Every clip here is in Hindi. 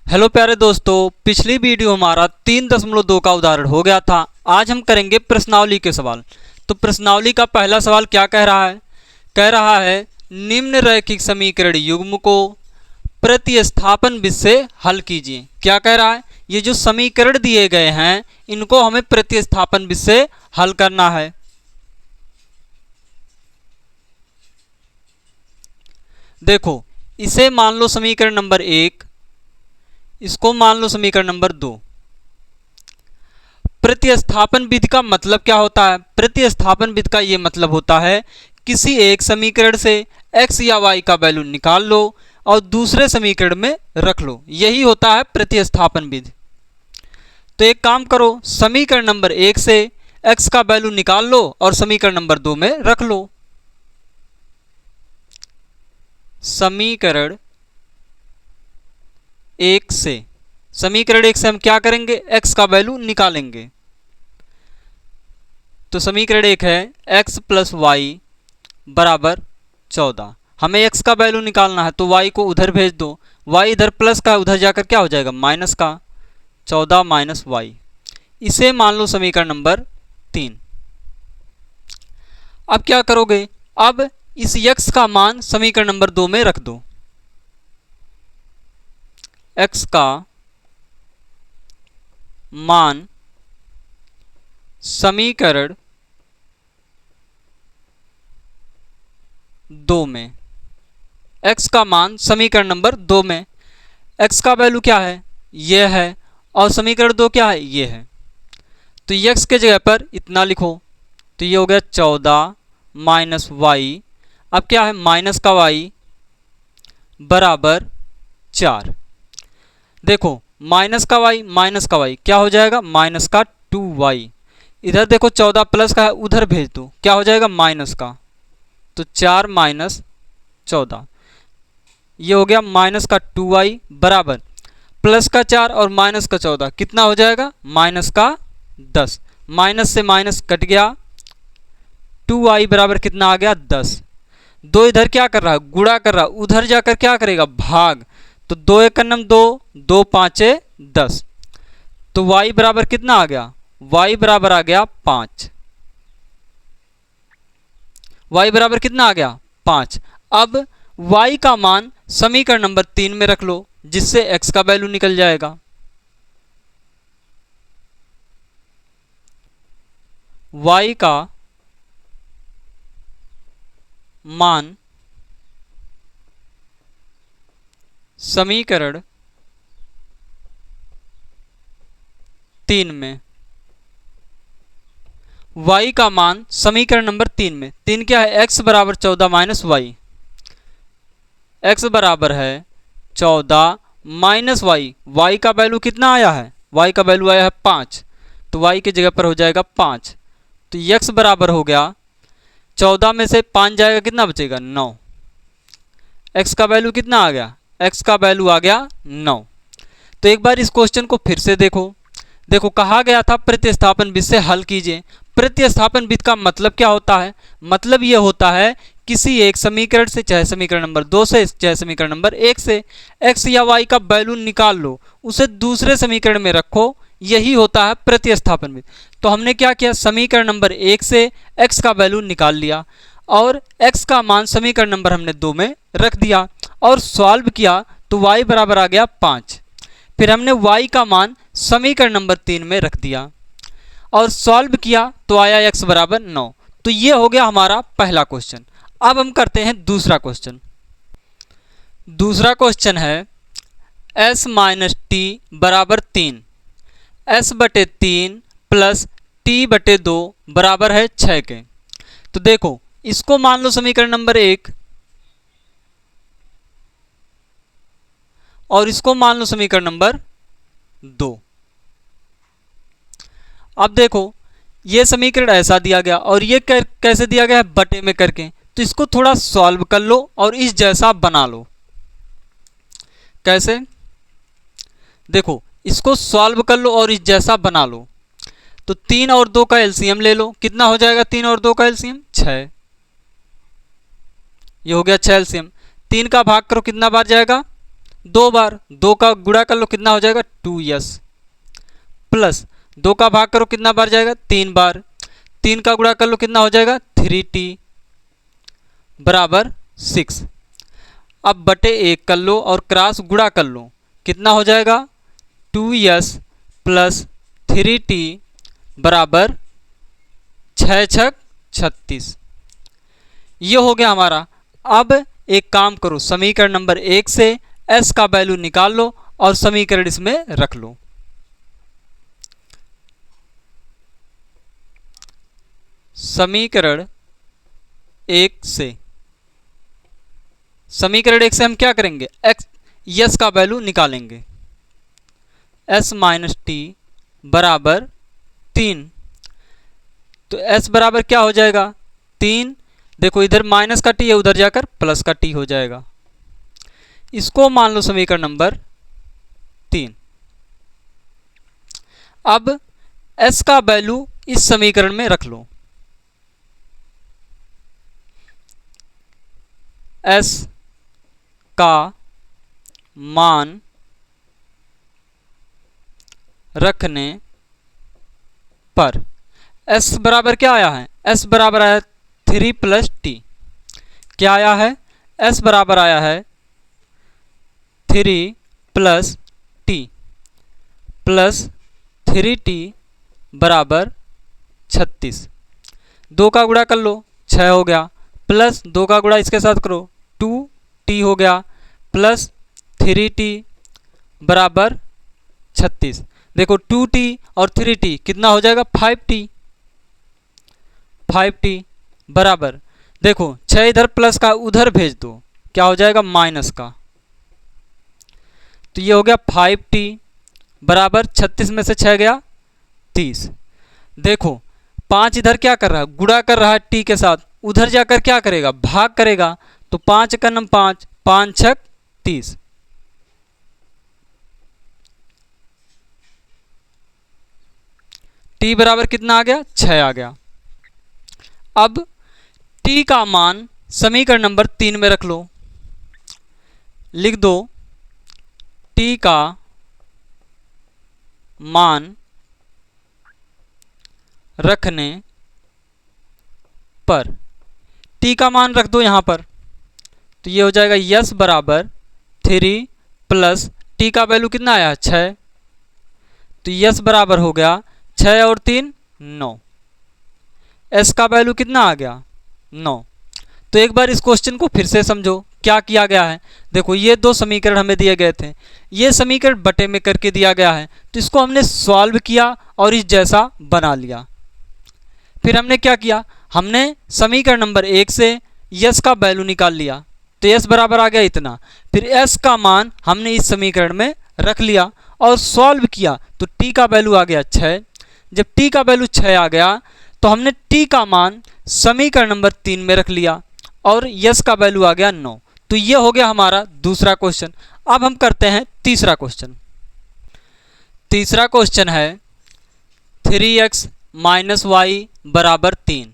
हेलो प्यारे दोस्तों, पिछली वीडियो हमारा 3.2 का उदाहरण हो गया था। आज हम करेंगे प्रश्नावली के सवाल। तो प्रश्नावली का पहला सवाल क्या कह रहा है? कह रहा है निम्न रैखिक समीकरण युग्म को प्रतिस्थापन विधि से हल कीजिए। क्या कह रहा है? ये जो समीकरण दिए गए हैं इनको हमें प्रतिस्थापन विधि से हल करना है। देखो, इसे मान लो समीकरण नंबर 1, इसको मान लो समीकरण नंबर 2। प्रतिस्थापन विधि का मतलब क्या होता है? प्रतिस्थापन विधि का ये मतलब होता है किसी एक समीकरण से x या y का वैल्यू निकाल लो और दूसरे समीकरण में रख लो, यही होता है प्रतिस्थापन विधि। तो एक काम करो, समीकरण नंबर 1 से x का वैल्यू निकाल लो और समीकरण नंबर 2 में रख लो। समीकरण 1 से हम क्या करेंगे? x का वैल्यू निकालेंगे। तो समीकरण 1 है x प्लस वाई बराबर 14। हमें x का वैल्यू निकालना है तो y को उधर भेज दो। y इधर प्लस का, उधर जाकर क्या हो जाएगा? माइनस का। 14 माइनस वाई, इसे मान लो समीकरण नंबर 3। अब क्या करोगे? अब इस x का मान समीकरण नंबर 2 में रख दो। x का मान समीकरण 2 में, x का मान समीकरण नंबर 2 में। x का वैल्यू क्या है? ये है। और समीकरण 2 क्या है? ये है। तो x के जगह पर इतना लिखो। तो ये हो गया 14 माइनस वाई। अब क्या है? माइनस का y बराबर 4। देखो, माइनस का y क्या हो जाएगा? माइनस का 2y। इधर देखो 14 प्लस का है, उधर भेज दो, क्या हो जाएगा? माइनस का। तो 4 माइनस 14, ये हो गया माइनस का 2y बराबर प्लस का 4 और माइनस का 14, कितना हो जाएगा? माइनस का 10। माइनस से माइनस कट गया, 2y बराबर कितना आ गया? 10। 2 इधर क्या कर रहा है? गुणा कर रहा है, उधर जाकर क्या करेगा? भाग। तो 2 एक नम 2, 2 पाँचे 10। तो y बराबर कितना आ गया? y बराबर आ गया 5। y बराबर कितना आ गया? 5। अब y का मान समीकरण नंबर 3 में रख लो, जिससे x का वैल्यू निकल जाएगा। y का मान समीकरण 3 में, y का मान समीकरण नंबर 3 में। 3 क्या है? x बराबर 14 माइनस वाई। x बराबर है 14 माइनस वाई। y का वैल्यू कितना आया है? y का वैल्यू आया है 5। तो y की जगह पर हो जाएगा 5। तो x बराबर हो गया 14 में से 5 जाएगा, कितना बचेगा? 9। x का वैल्यू कितना आ गया? x का वैल्यू आ गया 9। तो एक बार इस क्वेश्चन को फिर से देखो। देखो, कहा गया था प्रतिस्थापन विधि से हल कीजिए। प्रतिस्थापन विधि का मतलब क्या होता है? मतलब ये होता है किसी एक समीकरण से, चाहे समीकरण नंबर 2 से, चाहे समीकरण नंबर 1 से, x या y का वैल्यू निकाल लो, उसे दूसरे समीकरण में रखो, यही होता है प्रतिस्थापन विधि। तो हमने क्या किया? समीकरण नंबर 1 से x का वैल्यू निकाल लिया और x का मान समीकरण नंबर हमने 2 में रख दिया और सॉल्व किया तो y बराबर आ गया 5। फिर हमने y का मान समीकरण नंबर 3 में रख दिया और सॉल्व किया तो आया x बराबर 9। तो ये हो गया हमारा पहला क्वेश्चन। अब हम करते हैं दूसरा क्वेश्चन। दूसरा क्वेश्चन है s माइनस टी बराबर 3, s बटे 3 प्लस t बटे 2 बराबर है 6 के। तो देखो, इसको मान लो समीकरण नंबर 1 और इसको मान लो समीकरण नंबर 2। अब देखो, ये समीकरण ऐसा दिया गया और ये कैसे दिया गया है? बटे में करके। तो इसको थोड़ा सॉल्व कर लो और इस जैसा बना लो। कैसे? देखो, इसको सॉल्व कर लो और इस जैसा बना लो। तो 3 और 2 का एलसीएम ले लो, कितना हो जाएगा? 3 और 2 का एलसीएम 6। ये हो गया 6 एलसीएम। 3 का भाग करो, कितना बार जाएगा? 2 बार, 2 का गुणा कर लो कितना हो जाएगा 2s, प्लस 2 का भाग करो कितना बार जाएगा 3 बार, 3 का गुणा कर लो कितना हो जाएगा 3t बराबर 6। अब बटे 1 कर लो और क्रॉस गुणा कर लो कितना हो जाएगा 2s प्लस 3t बराबर 6 छक 36। ये हो गया हमारा। अब एक काम करो, समीकरण नंबर 1 से s का वैल्यू निकाल लो और समीकरण इसमें रख लो। समीकरण 1 से हम क्या करेंगे, s का वैल्यू निकालेंगे। s माइनस टी बराबर 3, तो s बराबर क्या हो जाएगा 3। देखो इधर माइनस का टी है, उधर जाकर प्लस का टी हो जाएगा। इसको मान लो समीकरण नंबर 3। अब s का वैल्यू इस समीकरण में रख लो। s का मान रखने पर s बराबर क्या आया है, s बराबर आया 3 प्लस टी। क्या आया है, s बराबर आया है 3 प्लस टी प्लस 3t बराबर 36। 2 का गुणा कर लो 6 हो गया, प्लस 2 का गुणा इसके साथ करो 2t हो गया, प्लस 3t बराबर 36। देखो 2t और 3t कितना हो जाएगा 5t, 5t बराबर, देखो 6 इधर प्लस का उधर भेज दो क्या हो जाएगा माइनस का, तो ये हो गया 5t बराबर 36 में से 6 गया 30। देखो 5 इधर क्या कर रहा है, गुणा कर रहा है t के साथ, उधर जाकर क्या करेगा भाग करेगा, तो 5 का नम 5, 5 छक 30। t बराबर कितना आ गया 6 आ गया। अब t का मान समीकरण नंबर 3 में रख लो। लिख दो t का मान रखने पर, t का मान रख दो यहाँ पर, तो ये हो जाएगा s बराबर 3 प्लस t का वैल्यू कितना आया 6, तो s बराबर हो गया 6 और 3 9। s का वैल्यू कितना आ गया 9। तो एक बार इस क्वेश्चन को फिर से समझो क्या किया गया है। देखो ये दो समीकरण हमें दिए गए थे, ये समीकरण बटे में करके दिया गया है, तो इसको हमने सॉल्व किया और इस जैसा बना लिया। फिर हमने क्या किया, हमने समीकरण नंबर 1 से s का वैल्यू निकाल लिया, तो s बराबर आ गया इतना। फिर s का मान हमने इस समीकरण में रख लिया और सॉल्व किया, तो t का वैल्यू आ गया 6। जब t का वैल्यू 6 आ गया तो हमने t का मान समीकरण नंबर 3 में रख लिया और s का वैल्यू आ गया 9। तो ये हो गया हमारा दूसरा क्वेश्चन। अब हम करते हैं तीसरा क्वेश्चन। तीसरा क्वेश्चन है 3x माइनस वाई बराबर 3,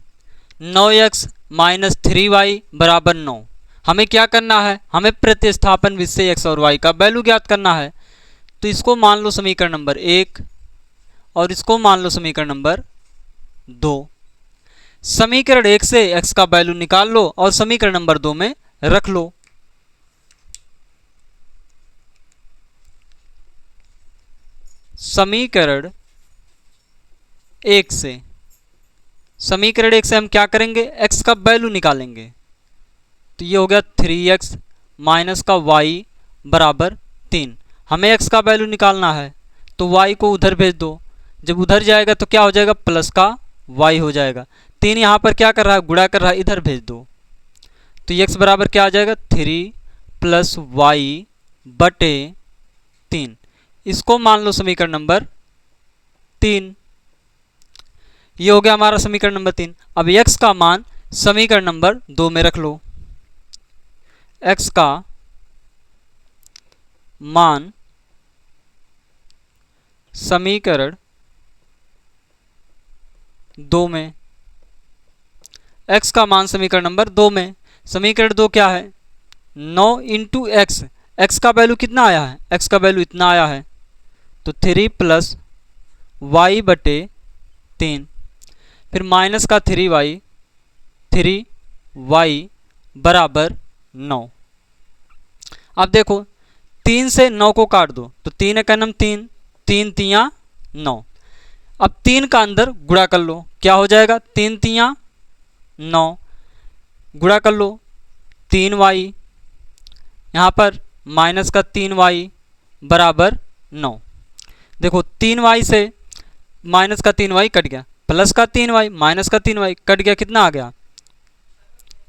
9x माइनस 3y बराबर 9। हमें क्या करना है, हमें प्रतिस्थापन विधि से x और y का वैल्यू ज्ञात करना है। तो इसको मान लो समीकरण नंबर 1 और इसको मान लो समीकरण नंबर 2। समीकरण 1 से x का वैल्यू निकाल लो और समीकरण नंबर 2 में रख लो। समीकरण 1 से हम क्या करेंगे, x का वैल्यू निकालेंगे। तो ये हो गया 3x माइनस का y बराबर 3। हमें x का वैल्यू निकालना है, तो y को उधर भेज दो, जब उधर जाएगा तो क्या हो जाएगा प्लस का y हो जाएगा। 3 यहाँ पर क्या कर रहा है, गुणा कर रहा है, इधर भेज दो, तो x बराबर क्या आ जाएगा 3 प्लस y बटे 3। इसको मान लो समीकरण नंबर 3। ये हो गया हमारा समीकरण नंबर 3। अब x का मान समीकरण नंबर 2 में रख लो। x का मान समीकरण 2 में, x का मान समीकरण नंबर 2 में। समीकरण 2 क्या है, 9 इंटू एक्स, x का वैल्यू कितना आया है, x का वैल्यू इतना आया है, तो 3 प्लस वाई बटे 3, फिर माइनस का 3y बराबर 9। अब देखो 3 से 9 को काट दो तो 3 एक नम 3, 3 तियाँ 9। अब 3 का अंदर गुणा कर लो, क्या हो जाएगा, 3 तियाँ 9, गुणा कर लो 3y, यहाँ पर माइनस का 3y बराबर 9। देखो 3y से माइनस का 3y कट गया, प्लस का 3y माइनस का 3y कट गया, कितना आ गया,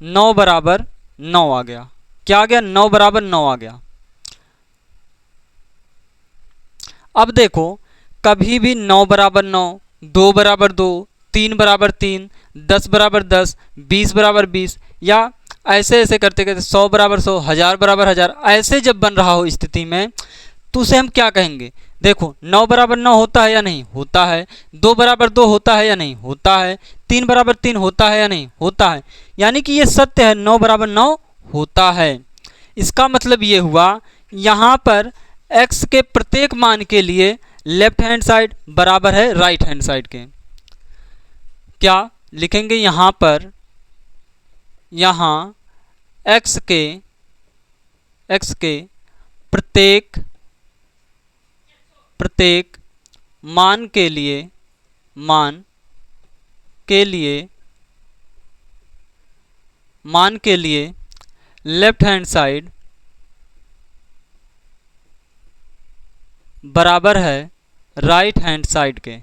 9 बराबर 9 आ गया। क्या आ गया, 9 बराबर 9 आ गया। अब देखो कभी भी 9 बराबर 9, 2 बराबर 2, 3 बराबर 3, 10 बराबर 10, 20 बराबर 20, या ऐसे ऐसे करते करते 100 बराबर 100, 1000 बराबर 1000, ऐसे जब बन रहा हो स्थिति में तो उसे हम क्या कहेंगे। देखो 9 बराबर 9 होता है या नहीं, होता है। 2 बराबर 2 होता है या नहीं, होता है। 3 बराबर 3 होता है या नहीं, होता है। यानी कि ये सत्य है, 9 बराबर 9 होता है। इसका मतलब ये हुआ यहाँ पर x के प्रत्येक मान के लिए लेफ्ट हैंड साइड बराबर है राइट हैंड साइड के। क्या लिखेंगे यहाँ पर, यहाँ x के प्रत्येक मान के लिए लेफ्ट हैंड साइड बराबर है राइट हैंड साइड के।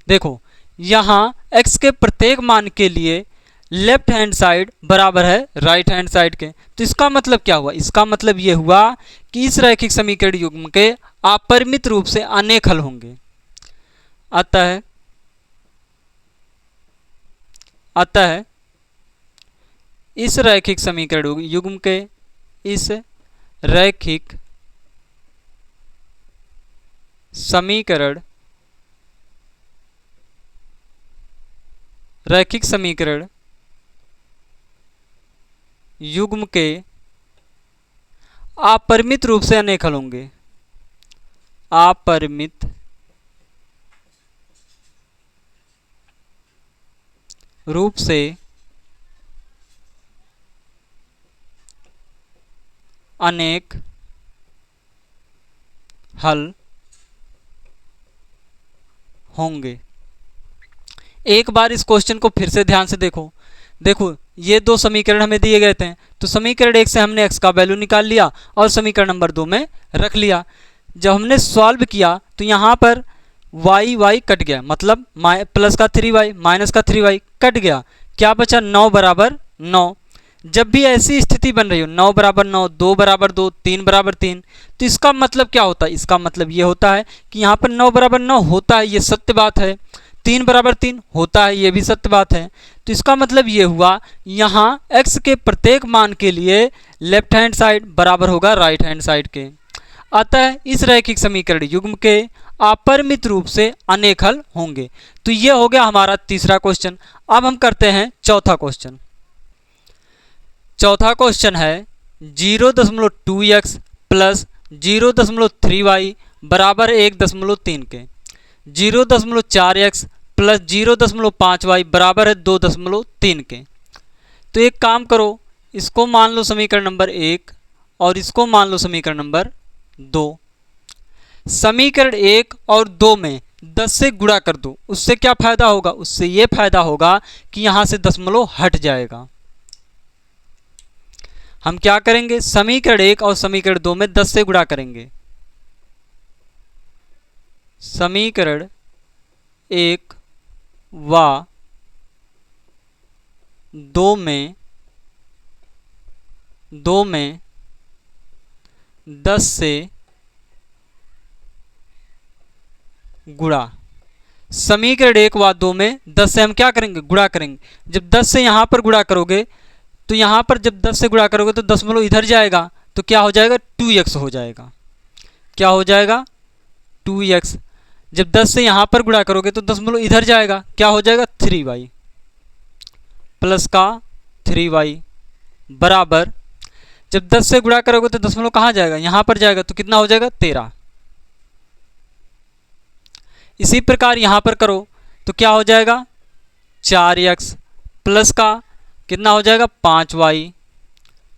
देखो यहाँ x के प्रत्येक मान के लिए लेफ्ट हैंड साइड बराबर है राइट हैंड साइड के, तो इसका मतलब क्या हुआ, इसका मतलब ये हुआ कि इस रैखिक समीकरण युग्म के अपरिमित रूप से अनेक हल होंगे। अतः इस रैखिक समीकरण युग्म के इस रैखिक समीकरण युग्म के अपरिमित रूप से अनेक हल होंगे। अपरिमित रूप से अनेक हल होंगे। एक बार इस क्वेश्चन को फिर से ध्यान से देखो। देखो ये दो समीकरण हमें दिए गए थे, तो समीकरण 1 से हमने x का वैल्यू निकाल लिया और समीकरण नंबर 2 में रख लिया। जब हमने सॉल्व किया तो यहाँ पर y कट गया, मतलब प्लस का 3y माइनस का 3y कट गया, क्या बचा, 9 बराबर 9। जब भी ऐसी स्थिति बन रही हो 9 बराबर 9, 2 बराबर 2, 3 बराबर 3, तो इसका मतलब क्या होता है, इसका मतलब ये होता है कि यहाँ पर 9 बराबर 9 होता है, ये सत्य बात है। 3 बराबर 3 होता है, ये भी सत्य बात है। तो इसका मतलब ये हुआ यहाँ x के प्रत्येक मान के लिए लेफ्ट हैंड साइड बराबर होगा राइट हैंड साइड के। अतः इस रैखिक समीकरण युग्म के अपरिमित रूप से अनेक हल होंगे। तो ये हो गया हमारा तीसरा क्वेश्चन। अब हम करते हैं चौथा क्वेश्चन। चौथा क्वेश्चन है 0.2x प्लस 0.3y बराबर 1.3 के, 0.4x प्लस 0.5y बराबर है 2.3 के। तो एक काम करो, इसको मान लो समीकरण नंबर 1 और इसको मान लो समीकरण नंबर 2। समीकरण 1 और 2 में 10 से गुणा कर दो, उससे क्या फायदा होगा, उससे ये फायदा होगा कि यहां से दशमलव हट जाएगा। हम क्या करेंगे, समीकरण 1 और समीकरण 2 में 10 से गुणा करेंगे। समीकरण 1 व 2 में 10 से गुणा। समीकरण 1 व 2 में 10 से हम क्या करेंगे, गुणा करेंगे। जब 10 से यहां पर गुणा करोगे तो यहां पर जब 10 से गुणा करोगे तो दशमलव इधर जाएगा, तो क्या हो जाएगा, 2x हो जाएगा। क्या हो जाएगा, 2x। जब 10 से यहां पर गुणा करोगे तो दशमलव इधर जाएगा, क्या हो जाएगा, 3y प्लस का 3y बराबर, जब 10 से गुणा करोगे तो दशमलव कहाँ जाएगा, यहाँ पर जाएगा, तो कितना हो जाएगा 13। इसी प्रकार यहाँ पर करो तो क्या हो जाएगा 4x प्लस का कितना हो जाएगा 5y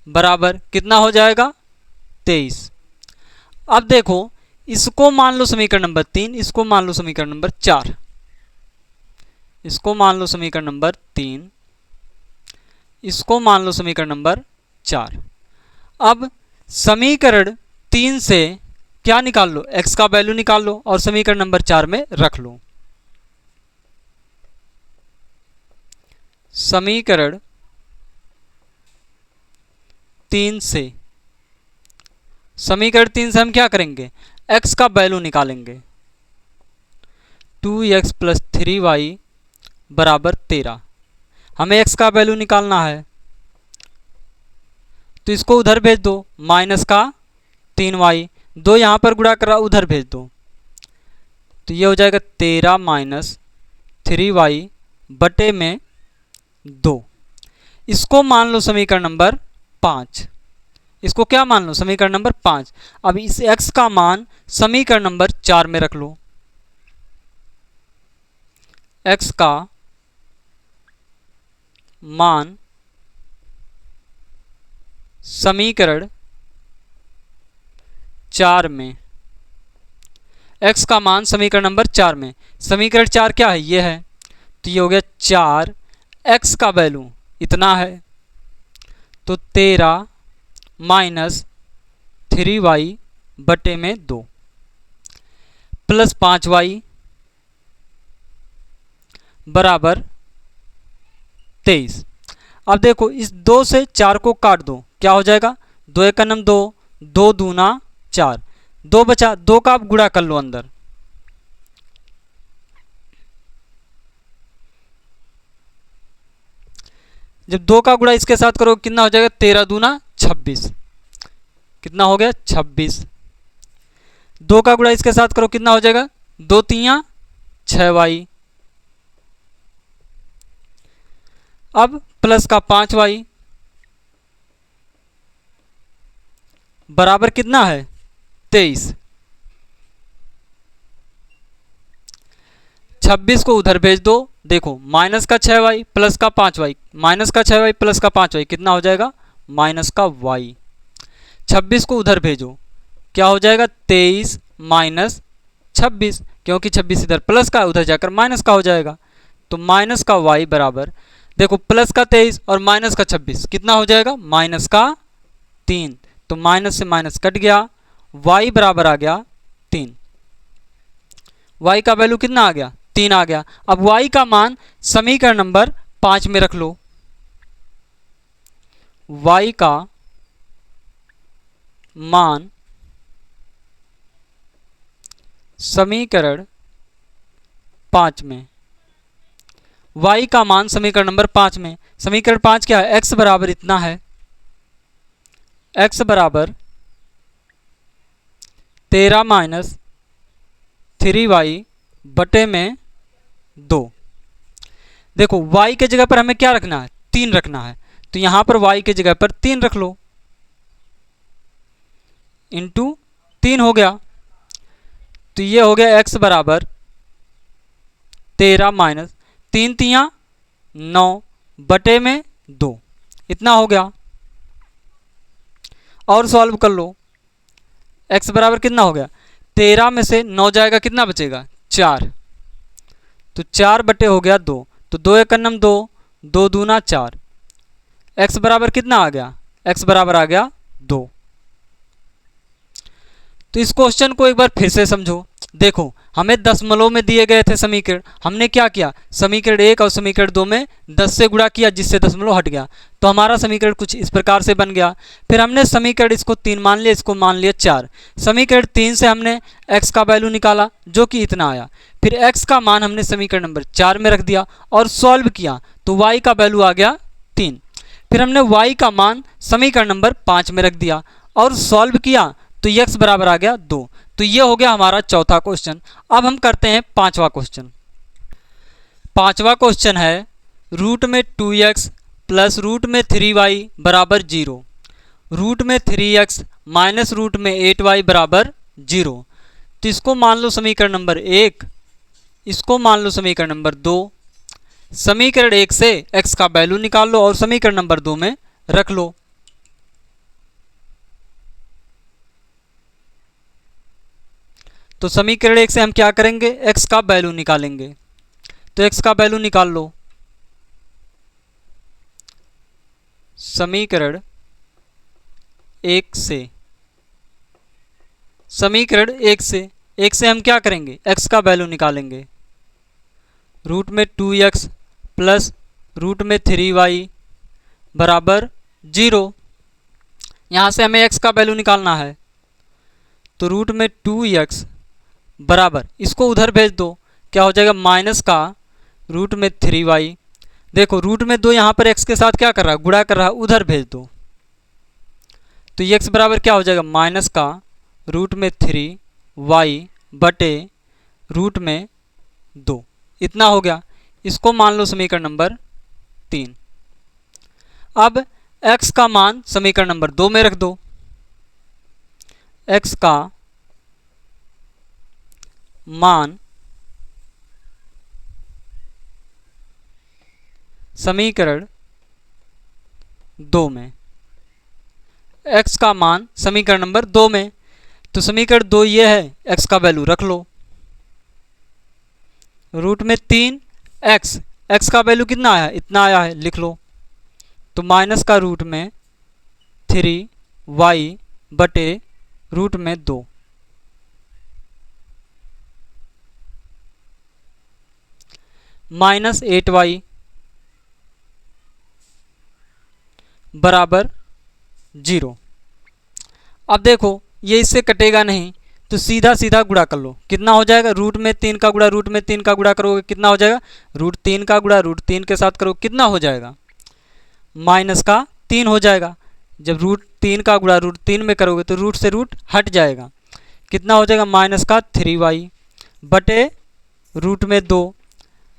बराबर कितना हो जाएगा 23। अब देखो इसको मान लो समीकरण नंबर 3, इसको मान लो समीकरण नंबर 4, इसको मान लो समीकरण नंबर 3, इसको मान लो समीकरण नंबर 4। अब समीकरण 3 से क्या निकाल लो, x का वैल्यू निकाल लो और समीकरण नंबर 4 में रख लो। समीकरण 3 से, समीकरण 3 से हम क्या करेंगे, x का वैल्यू निकालेंगे। 2x प्लस 3y बराबर 13। हमें x का वैल्यू निकालना है तो इसको उधर भेज दो, माइनस का 3y, 2 यहाँ पर गुणा करा उधर भेज दो, तो ये हो जाएगा 13 माइनस 3y बटे में 2। इसको मान लो समीकरण नंबर 5, इसको क्या मान लो समीकरण नंबर 5। अब इस x का मान समीकरण नंबर 4 में रख लो। x का मान समीकरण 4 में, x का मान समीकरण नंबर 4 में, समीकरण 4 क्या है, ये है, तो ये हो गया 4, x का वैल्यू इतना है तो 13 माइनस 3y बटे में 2 प्लस 5y बराबर 23। अब देखो इस 2 से 4 को काट दो, क्या हो जाएगा 2 एक नम 2, 2 दूना 4, 2 बचा, 2 का आप गुणा कर लो अंदर, जब 2 का गुणा इसके साथ करो कितना हो जाएगा 13 दूना 26, कितना हो गया 26। 2 का गुणा इसके साथ करो कितना हो जाएगा 2 तियां 6y, अब प्लस का 5y बराबर कितना है 23। 26 को उधर भेज दो, देखो माइनस का 6y प्लस का 5y, माइनस का 6y प्लस का 5y कितना हो जाएगा माइनस का y। 26 को उधर भेजो, क्या हो जाएगा 23 माइनस 26, क्योंकि 26 इधर प्लस का उधर जाकर माइनस का हो जाएगा, तो माइनस का y बराबर, देखो प्लस का 23 और माइनस का 26 कितना हो जाएगा माइनस का 3, तो माइनस से माइनस कट गया, y बराबर आ गया 3। y का वैल्यू कितना आ गया 3 आ गया। अब y का मान समीकरण नंबर 5 में रख लो। y का मान समीकरण 5 में, y का मान समीकरण नंबर 5 में, समीकरण 5 क्या है, x बराबर इतना है, x बराबर 13 माइनस 3y बटे में 2। देखो y के जगह पर हमें क्या रखना है 3 रखना है, तो यहां पर y के जगह पर 3 रख लो, इंटू 3 हो गया, तो ये हो गया x बराबर 13 माइनस 3 तियां 9 बटे में 2, इतना हो गया। और सॉल्व कर लो, x बराबर कितना हो गया 13 में से 9 जाएगा कितना बचेगा 4, तो 4 बटे हो गया 2, तो 2 एक नम 2, 2 दूना 4, x बराबर कितना आ गया, x बराबर आ गया 2। तो इस क्वेश्चन को एक बार फिर से समझो। देखो हमें दशमलव में दिए गए थे समीकरण, हमने क्या किया समीकरण 1 और समीकरण 2 में 10 से गुणा किया जिससे दशमलव हट गया, तो हमारा समीकरण कुछ इस प्रकार से बन गया। फिर हमने समीकरण इसको 3 मान लिया, इसको मान लिया 4। समीकरण 3 से हमने x का वैल्यू निकाला जो कि इतना आया, फिर x का मान हमने समीकरण नंबर 4 में रख दिया और सॉल्व किया तो y का वैल्यू आ गया 3। फिर हमने y का मान समीकरण नंबर 5 में रख दिया और सॉल्व किया तो x बराबर आ गया 2। तो ये हो गया हमारा चौथा क्वेश्चन। अब हम करते हैं पांचवा क्वेश्चन। पांचवा क्वेश्चन है रूट में 2x प्लस रूट में 3y बराबर 0, रूट में 3x माइनस रूट में 8y बराबर 0। तो इसको मान लो समीकरण नंबर 1, इसको मान लो समीकरण नंबर 2। समीकरण 1 से x का वैल्यू निकाल लो और समीकरण नंबर 2 में रख लो। तो समीकरण 1 से हम क्या करेंगे, x का वैल्यू निकालेंगे। तो x का वैल्यू निकाल लो। समीकरण 1 से, समीकरण 1 से हम क्या करेंगे, x का वैल्यू निकालेंगे। रूट में 2x प्लस रूट में 3y बराबर 0। यहाँ से हमें x का वैल्यू निकालना है। तो रूट में 2x बराबर, इसको उधर भेज दो, क्या हो जाएगा माइनस का रूट में 3y। देखो रूट में 2 यहाँ पर x के साथ क्या कर रहा है, गुणा कर रहा है, उधर भेज दो। तो ये x बराबर क्या हो जाएगा माइनस का रूट में 3y बटे रूट में 2। इतना हो गया। इसको मान लो समीकरण नंबर 3। अब x का मान समीकरण नंबर 2 में रख दो। x का मान समीकरण 2 में, x का मान समीकरण नंबर 2 में। तो समीकरण 2 ये है, x का वैल्यू रख लो। रूट में 3x, x का वैल्यू कितना आया, इतना आया है, लिख लो। तो माइनस का रूट में 3y बटे रूट में 2। माइनस 8y बराबर 0। अब देखो ये इससे कटेगा नहीं, तो सीधा सीधा गुणा कर लो। कितना हो जाएगा, रूट में 3 का गुणा रूट में 3 का गुणा करोगे कितना हो जाएगा, रूट 3 का गुणा रूट 3 के साथ करोगे कितना हो जाएगा, माइनस का 3 हो जाएगा। जब रूट 3 का गुणा रूट 3 में करोगे तो रूट से रूट हट जाएगा। कितना हो जाएगा माइनस का 3y बटे रूट में 2,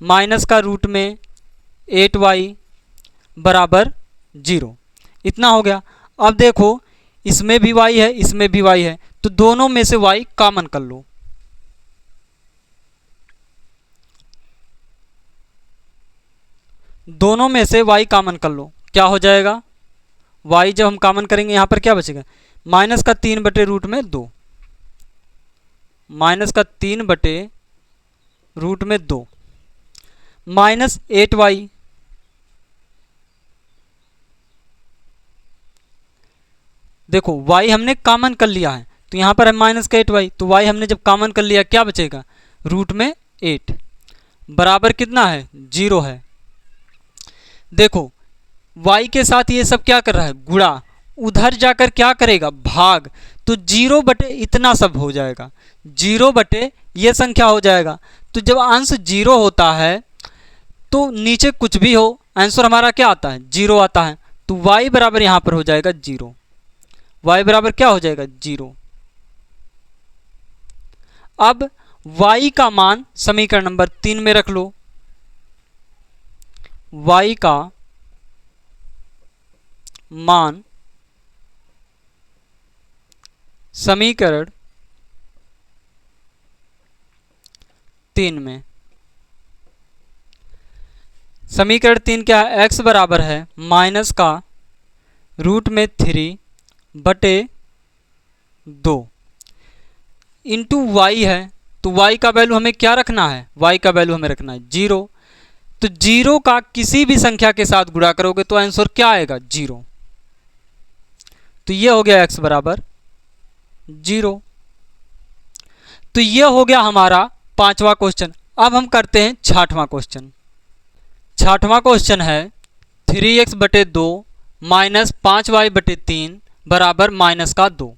माइनस का रूट में 8y बराबर 0। इतना हो गया। अब देखो इसमें भी y है, इसमें भी y है, तो दोनों में से y कॉमन कर लो। दोनों में से y कॉमन कर लो, क्या हो जाएगा, y जब हम कॉमन करेंगे यहाँ पर क्या बचेगा, माइनस का 3 बटे रूट में 2, माइनस का 3 बटे रूट में 2 माइनस 8y देखो y हमने कॉमन कर लिया है, तो यहाँ पर है माइनस का 8y, तो y हमने जब कॉमन कर लिया क्या बचेगा, रूट में 8 बराबर कितना है, 0 है। देखो y के साथ ये सब क्या कर रहा है, गुणा, उधर जाकर क्या करेगा, भाग, तो 0 बटे इतना सब हो जाएगा, 0 बटे ये संख्या हो जाएगा। तो जब अंश 0 होता है तो नीचे कुछ भी हो आंसर हमारा क्या आता है, 0 आता है। तो y बराबर यहाँ पर हो जाएगा 0, y बराबर क्या हो जाएगा 0। अब y का मान समीकरण नंबर 3 में रख लो। y का मान समीकरण 3 में, समीकरण 3 क्या है, x बराबर है माइनस का रूट में 3 बटे 2 इंटू y है। तो y का वैल्यू हमें क्या रखना है, y का वैल्यू हमें रखना है 0। तो 0 का किसी भी संख्या के साथ गुणा करोगे तो आंसर क्या आएगा, 0। तो ये हो गया x बराबर 0। तो ये हो गया हमारा 5वां क्वेश्चन। अब हम करते हैं 6वां क्वेश्चन। 6वां क्वेश्चन है 3x बटे 2 माइनस 5y बटे 3 बराबर माइनस का 2,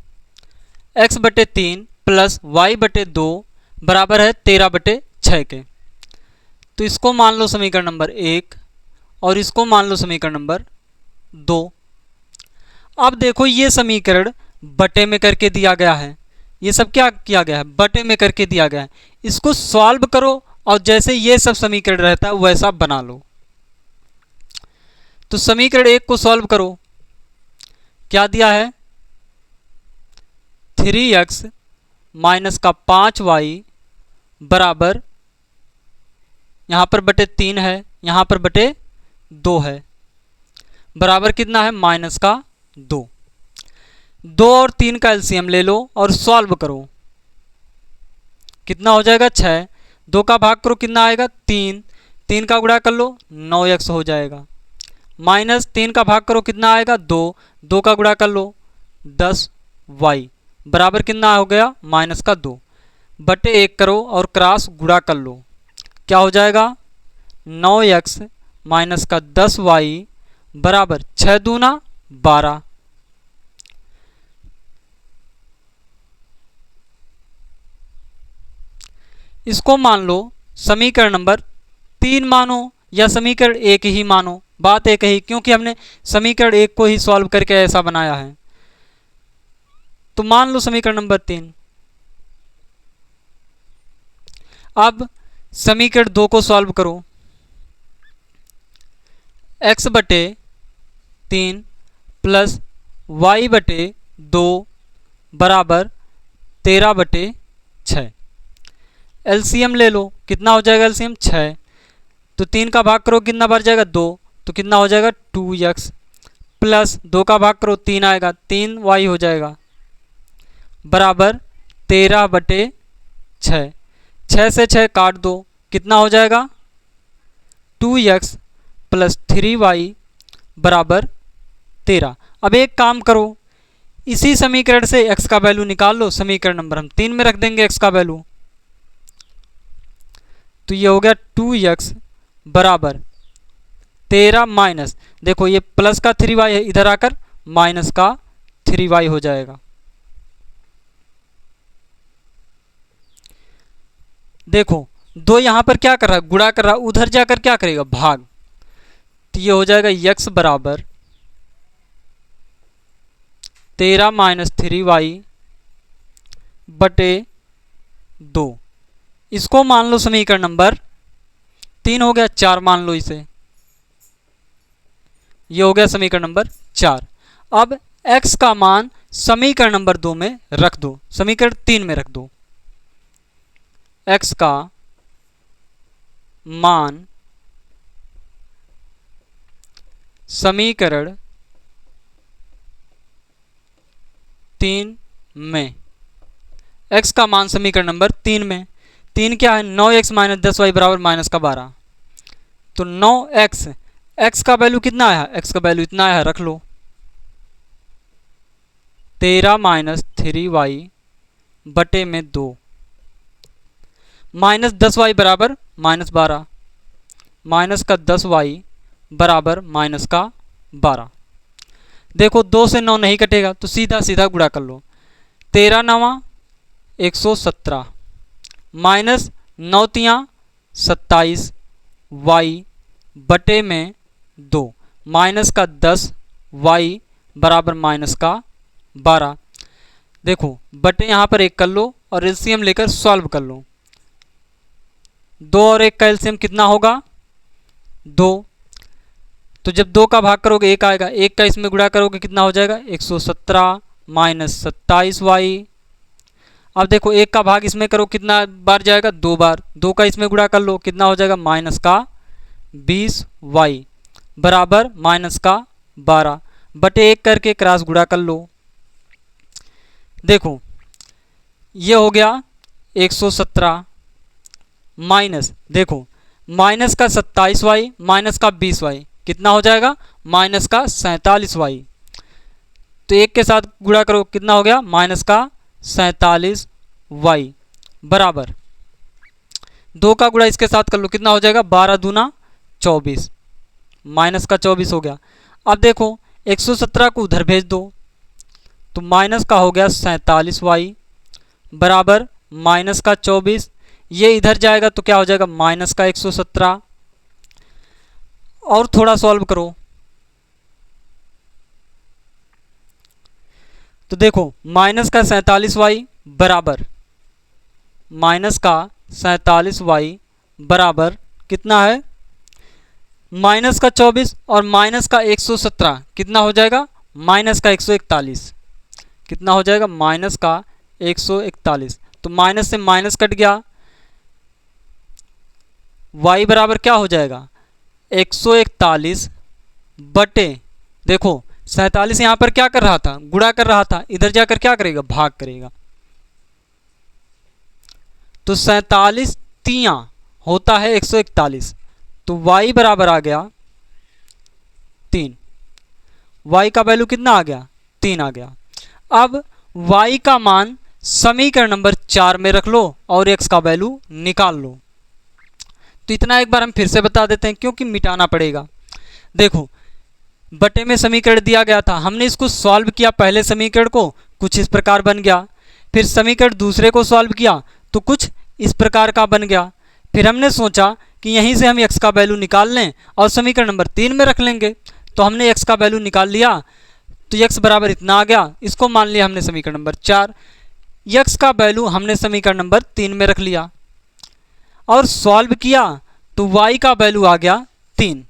x बटे 3 प्लस y बटे 2 बराबर है 13 बटे 6 के। तो इसको मान लो समीकरण नंबर 1 और इसको मान लो समीकरण नंबर 2। अब देखो ये समीकरण बटे में करके दिया गया है, ये सब क्या किया गया है, बटे में करके दिया गया है। इसको सॉल्व करो और जैसे ये सब समीकरण रहता है वैसा बना लो। तो समीकरण 1 को सॉल्व करो। क्या दिया है? 3x माइनस का 5y बराबर, यहाँ पर बटे 3 है, यहाँ पर बटे 2 है, बराबर कितना है? माइनस का 2। 2 और 3 का एलसीएम ले लो और सॉल्व करो। कितना हो जाएगा? 6। 2 का भाग करो, कितना आएगा? 3। 3 का गुणा कर लो, 9x हो जाएगा। माइनस 3 का भाग करो, कितना आएगा? 2। 2 का गुणा कर लो, 10y बराबर कितना हो गया? माइनस का 2। बटे 1 करो और क्रॉस गुणा कर लो। क्या हो जाएगा? 9x माइनस का 10y बराबर 6 दूना 12। इसको मान लो समीकरण नंबर 3 मानो या समीकरण 1 ही मानो, बात एक ही, क्योंकि हमने समीकरण 1 को ही सॉल्व करके ऐसा बनाया है। तो मान लो समीकरण नंबर 3। अब समीकरण 2 को सॉल्व करो। x बटे 3 प्लस y बटे 2 बराबर 13 बटे 6। एलसीएम ले लो, कितना हो जाएगा? एलसीएम 6। तो 3 का भाग करो, कितना बार जाएगा? 2। तो कितना हो जाएगा? 2x प्लस 2 का भाग करो, 3 आएगा, 3y हो जाएगा बराबर 13 बटे 6। 6 से 6 काट दो, कितना हो जाएगा? 2x प्लस 3y बराबर 13। अब एक काम करो, इसी समीकरण से x का वैल्यू निकाल लो। समीकरण नंबर हम 3 में रख देंगे x का वैल्यू। तो ये हो गया 2x बराबर 13 माइनस, देखो ये प्लस का 3y है, इधर आकर माइनस का 3y हो जाएगा। देखो 2 यहाँ पर क्या कर रहा है? गुणा कर रहा है, उधर जाकर क्या करेगा? भाग। तो ये हो जाएगा x बराबर 13 माइनस 3y बटे 2। इसको मान लो समीकरण नंबर 3 हो गया। 4 मान लो इसे, ये हो गया समीकरण नंबर 4। अब x का मान समीकरण नंबर 2 में रख दो, समीकरण 3 में रख दो। x का मान समीकरण 3 में, x का मान समीकरण नंबर 3 में, 3 क्या है? 9x माइनस 10y बराबर माइनस का 12। तो 9x, x का वैल्यू कितना आया? x का वैल्यू इतना आया, रख लो। 13 माइनस 3y बटे में 2 माइनस 10y बराबर माइनस 12, माइनस का 10y बराबर माइनस का 12। देखो 2 से 9 नहीं कटेगा, तो सीधा सीधा गुणा कर लो। 13 9 117 माइनस 9 3 27 y बटे में 2 माइनस का 10 y बराबर माइनस का 12। देखो बटे यहाँ पर 1 कर लो और एलसीएम लेकर सॉल्व कर लो। 2 और 1 का एलसीएम कितना होगा? 2। तो जब 2 का भाग करोगे 1 आएगा, 1 का इसमें गुणा करोगे कितना हो जाएगा? 117 माइनस 27y। अब देखो 1 का भाग इसमें करो, कितना बार जाएगा? 2 बार। 2 का इसमें गुणा कर लो, कितना हो जाएगा? माइनस का 20y बराबर माइनस का 12 बटे 1 करके क्रॉस गुणा कर लो। देखो ये हो गया 117 माइनस, देखो माइनस का 27y माइनस का 20y कितना हो जाएगा? माइनस का 47y। तो 1 के साथ गुणा करो, कितना हो गया? माइनस का 47y बराबर 2 का गुणा इसके साथ कर लो, कितना हो जाएगा? 12 दूना 24, माइनस का 24 हो गया। अब देखो 117 को उधर भेज दो, तो माइनस का हो गया 47y बराबर माइनस का 24। ये इधर जाएगा तो क्या हो जाएगा? माइनस का 117। और थोड़ा सॉल्व करो, तो देखो माइनस का 47y बराबर माइनस का 47y बराबर कितना है? माइनस का 24 और माइनस का 117 कितना हो जाएगा? माइनस का 141। कितना हो जाएगा? माइनस का 141। तो माइनस से माइनस कट गया, y बराबर क्या हो जाएगा? 141 बटे, देखो 47 यहाँ पर क्या कर रहा था? गुणा कर रहा था, इधर जाकर क्या करेगा? भाग करेगा। तो 47 तिया होता है 141, तो y बराबर आ गया 3। y का वैल्यू कितना आ गया? 3 आ गया। अब y का मान समीकरण नंबर 4 में रख लो और x का वैल्यू निकाल लो। तो इतना एक बार हम फिर से बता देते हैं क्योंकि मिटाना पड़ेगा। देखो बटे में समीकरण दिया गया था, हमने इसको सॉल्व किया, पहले समीकरण को कुछ इस प्रकार बन गया, फिर समीकरण दूसरे को सॉल्व किया तो कुछ इस प्रकार का बन गया। फिर हमने सोचा कि यहीं से हम x का वैल्यू निकाल लें और समीकरण नंबर 3 में रख लेंगे। तो हमने x का वैल्यू निकाल लिया, तो x बराबर इतना आ गया, इसको मान लिया हमने समीकरण नंबर 4। x का वैल्यू हमने समीकरण नंबर 3 में रख लिया और सॉल्व किया तो y का वैल्यू आ गया 3।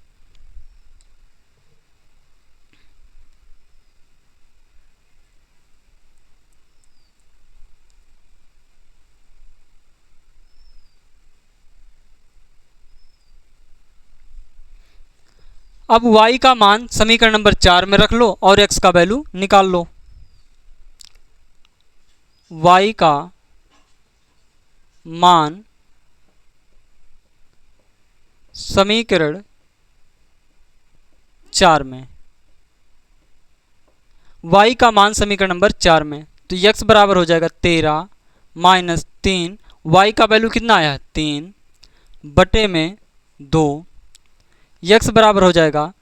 अब y का मान समीकरण नंबर 4 में रख लो और x का वैल्यू निकाल लो। y का मान समीकरण 4 में, y का मान समीकरण नंबर 4 में, तो x बराबर हो जाएगा 13 माइनस 3, y का वैल्यू कितना आया है? 3 बटे में 2, x बराबर हो जाएगा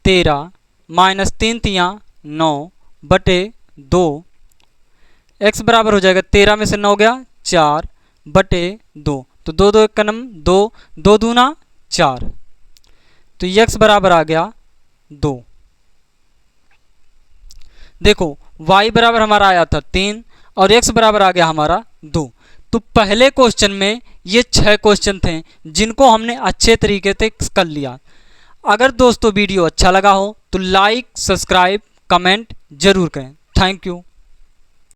13 माइनस 3 तिया 9 बटे 2, x बराबर हो जाएगा 13 में से 9 गया 4 बटे 2, तो 2 2 का नम 2, 2 दूना 4, तो x बराबर आ गया 2। देखो y बराबर हमारा आया था 3 और x बराबर आ गया हमारा 2। तो पहले क्वेश्चन में ये 6 क्वेश्चन थे जिनको हमने अच्छे तरीके से कर लिया। अगर दोस्तों वीडियो अच्छा लगा हो तो लाइक, सब्सक्राइब, कमेंट जरूर करें। Thank you.